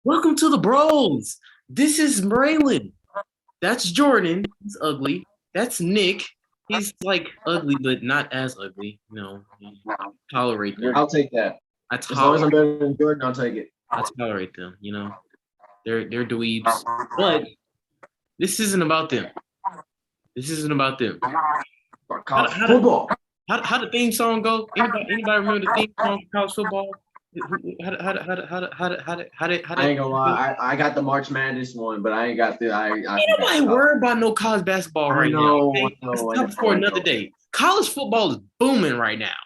Welcome to the Bros. This is Raylon. That's Jordan. He's ugly. That's Nick. He's like ugly, but not as ugly. Tolerate them. I'll take that. I As long as I'm tolerate. better than Jordan, I'll take it. I tolerate them. They're dweebs. But this isn't about them. This isn't about them. College football. How the theme song go? Anybody remember the theme song for college football? I ain't gonna lie. I got the March Madness one, but I ain't got the. Ain't nobody worried about no college basketball right now. Okay? That's topic for another day. College football is booming right now.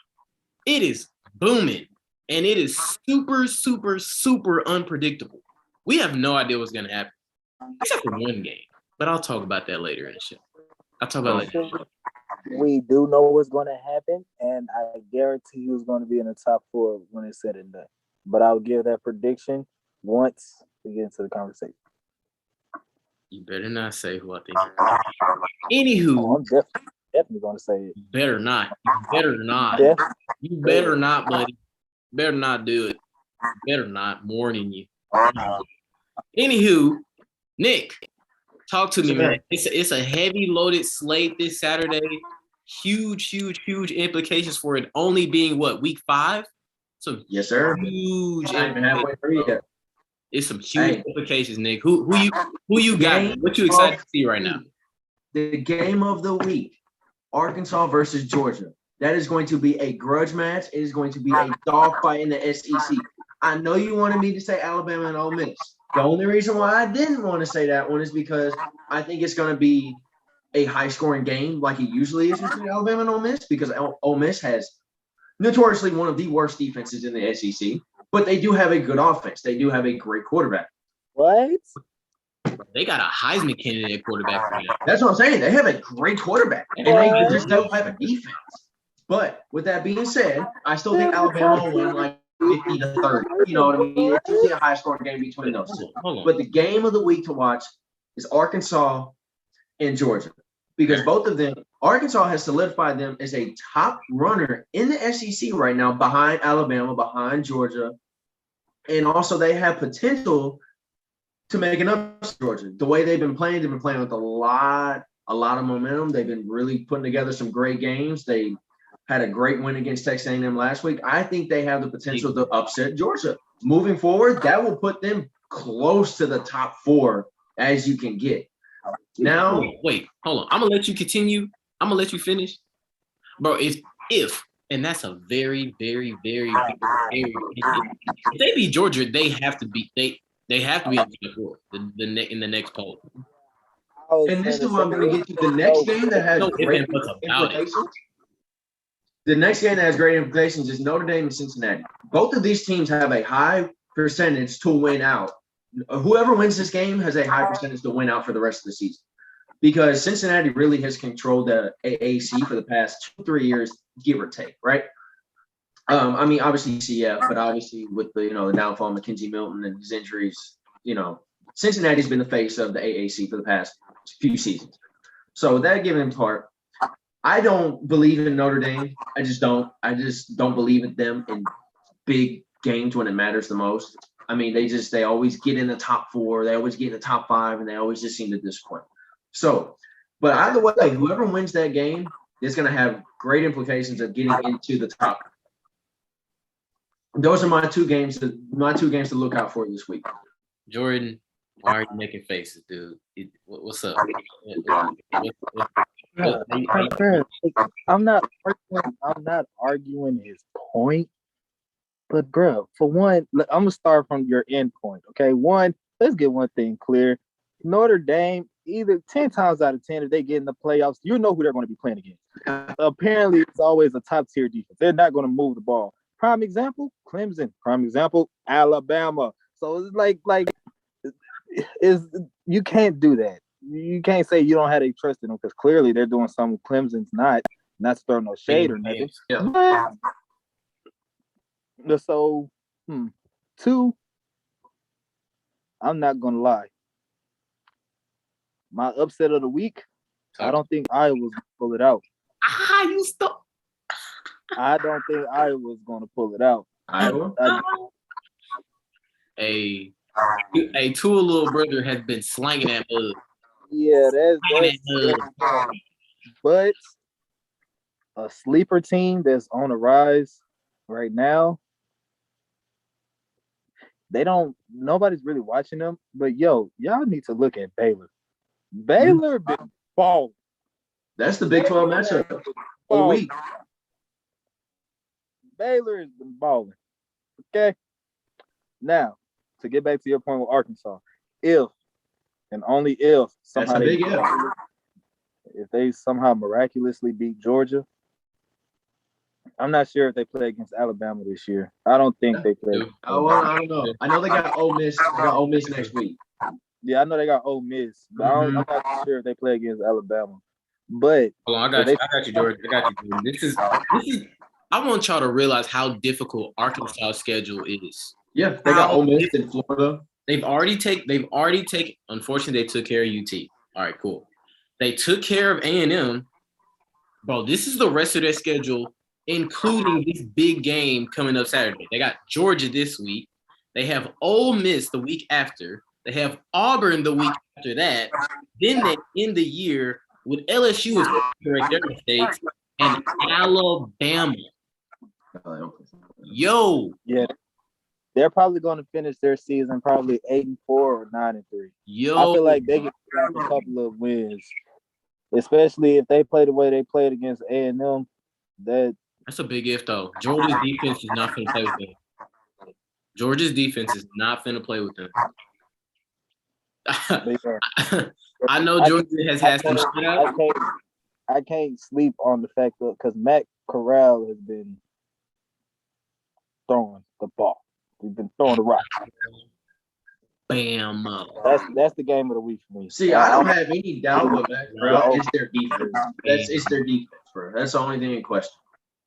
It is booming, and it is super, super, super unpredictable. We have no idea what's gonna happen, except for one game. But I'll talk about that later in the show. I'll talk about it later. We do know what's going to happen, and I guarantee you it's going to be in the top four when it's said and done. But I'll give that prediction once we get into the conversation. You better not say who I think. Anywho, I'm definitely going to say it. you better not. You better not. You better not, buddy. Better not do it. Better not. Warning you. Anywho, Nick, talk to me, man. It's a heavy loaded slate this Saturday. Huge implications for it only being week 5? So yes, sir. Huge. Not even halfway through yet. It's some huge implications, Nick. Who you got? What you excited to see right now? The game of the week, Arkansas versus Georgia. That is going to be a grudge match. It is going to be a dogfight in the SEC. I know you wanted me to say Alabama and Ole Miss. The only reason why I didn't want to say that one is because I think it's going to be a high-scoring game like it usually is between Alabama and Ole Miss, because Ole Miss has notoriously one of the worst defenses in the SEC, but they do have a good offense. They do have a great quarterback. What? They got a Heisman candidate quarterback right now. That's what I'm saying. They have a great quarterback, and they just don't have a defense. But with that being said, I still think Alabama will win like 50-30. You know what I mean? It's usually a high-scoring game between those two. But the game of the week to watch is Arkansas and Georgia, because both of them, Arkansas has solidified them as a top runner in the SEC right now, behind Alabama, behind Georgia, and also they have potential to make an upset Georgia. The way they've been playing with a lot of momentum. They've been really putting together some great games. They had a great win against Texas A&M last week. I think they have the potential to upset Georgia. Moving forward, that will put them close to the top 4 as you can get. Now, wait, hold on. I'm gonna let you continue. I'm gonna let you finish, bro. If and that's a very, very, very, very. If they beat Georgia, they have to be they have to be in the 4 in the next poll. And this is what I'm going to get to. The next game that has great implications. The next game that has great implications is Notre Dame and Cincinnati. Both of these teams have a high percentage to win out. Whoever wins this game has a high percentage to win out for the rest of the season, because Cincinnati really has controlled the AAC for the past 2-3 years, give or take, right? I mean, obviously CF, but obviously with the the downfall of Mackenzie Milton and his injuries, Cincinnati's been the face of the AAC for the past few seasons. So that given part, I don't believe in Notre Dame. I just don't believe in them in big games when it matters the most. I mean, they always get in the top 4, they always get in the top 5, and they always just seem to disappoint. So, but either way, whoever wins that game is going to have great implications of getting into the top. Those are my two games to look out for this week. Jordan, why are you making faces, dude? What's up? I'm not arguing his point, but bro, for one, I'm gonna start from your end point. Okay, let's get one thing clear: Notre Dame, either 10 times out of 10, if they get in the playoffs, you know who they're going to be playing against. Apparently, it's always a top tier defense. They're not going to move the ball. Prime example, Clemson. Prime example, Alabama. So it's like you can't do that. You can't say you don't have any trust in them, because clearly they're doing something Clemson's not to throw no shade or nothing. Yeah. So, 2, I'm not gonna lie. My upset of the week, I don't think Iowa's gonna pull it out. You stop. I don't think Iowa's gonna pull it out. Iowa? Hey, Hey, Tua little brother has been slanging that mug. Yeah, that's but a sleeper team that's on the rise right now. Nobody's really watching them, but y'all need to look at Baylor. Baylor been balling. That's the Big 12 matchup of the week. Baylor has been balling. Okay. Now, to get back to your point with Arkansas, if and only if somehow if they somehow miraculously beat Georgia, I'm not sure if they play against Alabama this year. I don't think they play. Oh, well, I don't know. I know they got Ole Miss. They got Ole Miss next week. Yeah, I know they got Ole Miss, but I'm not sure if they play against Alabama. But hold on, I got you, George. I got you. This is. I want y'all to realize how difficult Arkansas' schedule is. Yeah, they got Ole Miss in Florida. They've already taken. Unfortunately, they took care of UT. All right, cool. They took care of A&M. Bro, this is the rest of their schedule, including this big game coming up Saturday. They got Georgia this week. They have Ole Miss the week after. They have Auburn the week after that. Then they end the year with LSU as their mistakes and Alabama. Yo. Yeah. They're probably going to finish their season probably 8-4 or 9-3. Yo. I feel like they can have a couple of wins, especially if they play the way they played against A&M. That's a big if, though. Georgia's defense is not going to play with them. Georgia's defense is not going to play with them. I know Georgia has had some shutouts. I can't sleep on the fact that because Matt Corral has been throwing the ball. He's been throwing the rock. Bam. That's the game of the week for me. See, I don't have any doubt with Matt Corral. It's their defense. It's their defense, bro. That's the only thing in question.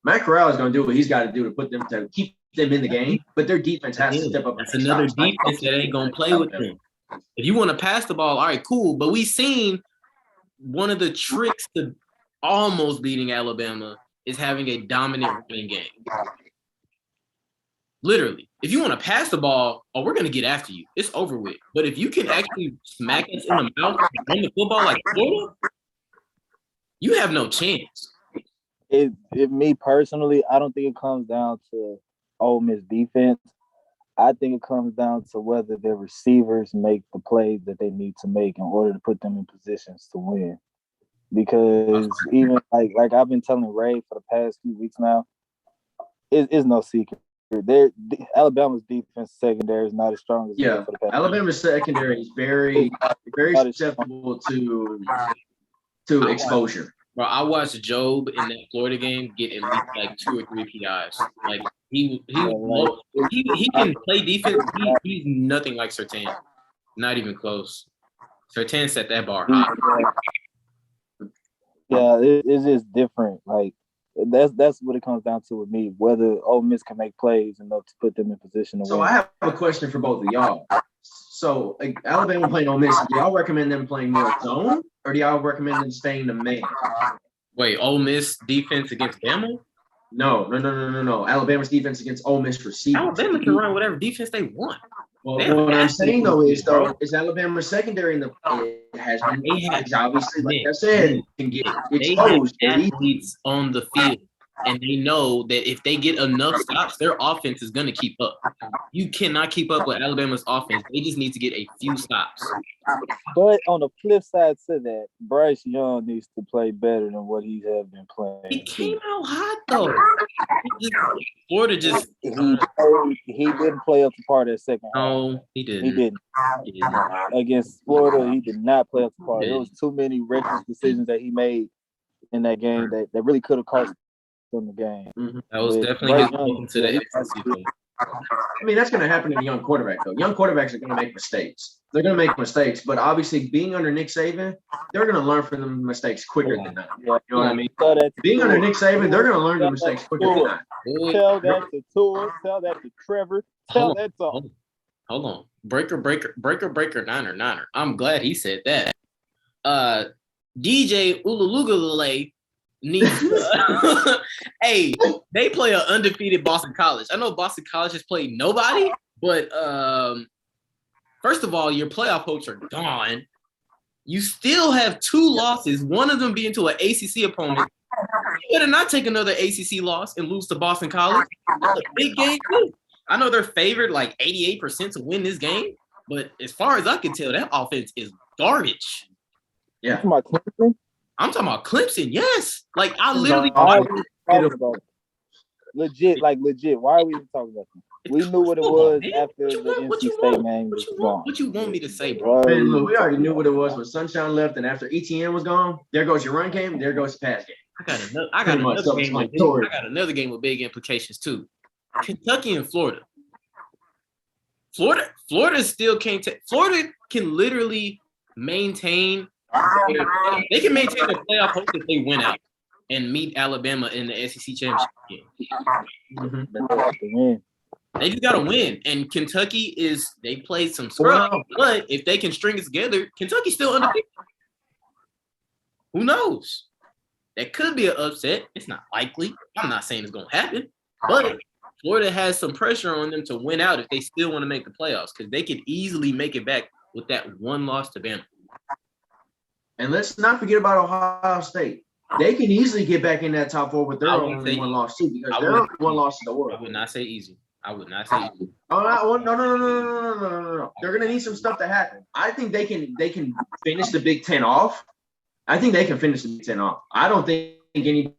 Matt Corral is going to do what he's got to do to keep them in the game, but their defense has to step up. That's another defense that ain't going to play with them. If you want to pass the ball, all right, cool. But we seen one of the tricks to almost beating Alabama is having a dominant running game. Literally, if you want to pass the ball, we're going to get after you. It's over with. But if you can actually smack us in the mouth and run the football like Florida, you have no chance. Me personally, I don't think it comes down to Ole Miss defense. I think it comes down to whether their receivers make the plays that they need to make in order to put them in positions to win. Because even like I've been telling Ray for the past few weeks now, it's no secret. Alabama's defense secondary is not as strong as for the past. Alabama's secondary is very, very susceptible to exposure. Bro, I watched Job in that Florida game get at least like 2 or 3 PIs. Like he can play defense. He's nothing like Surtain. Not even close. Surtain set that bar high. Yeah, it's just different. Like that's what it comes down to with me. Whether Ole Miss can make plays enough to put them in position to win. So I have a question for both of y'all. So Alabama playing Ole Miss, do y'all recommend them playing more zone, or do y'all recommend them staying the man? Wait, Ole Miss defense against Bama? No. Alabama's defense against Ole Miss receivers. Alabama can run whatever defense they want. Well, what I'm saying though is Alabama's secondary in the has been obviously, like I said, can get exposed. They have athletes on the field, and they know that if they get enough stops, their offense is going to keep up. You cannot keep up with Alabama's offense. They just need to get a few stops. But on the flip side to that, Bryce Young needs to play better than what he has been playing. He came out hot though. Florida just he didn't play up to par that second half. No, he didn't. He didn't. Against Florida, he did not play up to par. There was too many reckless decisions that he made in that game that really could have cost them the game. Mm-hmm. That was definitely his welcome to the SEC. I mean, that's going to happen in a young quarterback, though. Young quarterbacks are going to make mistakes. They're going to make mistakes, but obviously being under Nick Saban, they're going to learn from them mistakes quicker than that. You know what I mean? Being under Nick Saban, they're going to learn the mistakes quicker than that. Tell that to Tua. Tell that to Trevor. Tell that to Hold on. Breaker, Niner. I'm glad he said that. DJ Ulugalele needs hey, they play an undefeated Boston College. I know Boston College has played nobody, but First of all, your playoff hopes are gone. You still have 2 losses, one of them being to an ACC opponent. You better not take another ACC loss and lose to Boston College. That's a big game, too. I know they're favored like 88% to win this game, but as far as I can tell, that offense is garbage. Yeah. You talking about Clemson? I'm talking about Clemson, yes. Like, I literally legit. Why are we even talking about them? We knew what it was after the NC State game was gone. What you want me to say, bro? Man, look, we already knew what it was when Sunshine left, and after ETN was gone, there goes your run game, there goes your pass game. I got another game with big implications too. Kentucky and Florida. Florida still can't take. Florida can literally maintain. They can maintain their playoff hopes if they win out and meet Alabama in the SEC championship game. They just gotta win. And Kentucky they played some scrub, but if they can string it together, Kentucky's still undefeated. Who knows? That could be an upset. It's not likely. I'm not saying it's gonna happen, but Florida has some pressure on them to win out if they still want to make the playoffs, because they could easily make it back with that one loss to Bama. And let's not forget about Ohio State. They can easily get back in that top 4 with their only one loss too, because they're one loss to the world. I would not say easy. Oh, no. They're gonna need some stuff to happen. I think they can finish the Big Ten off. I don't think any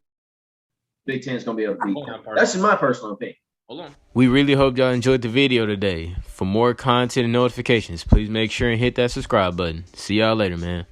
Big Ten is gonna be able to beat them. That's just my personal opinion. Hold on. We really hope y'all enjoyed the video today. For more content and notifications, please make sure and hit that subscribe button. See y'all later, man.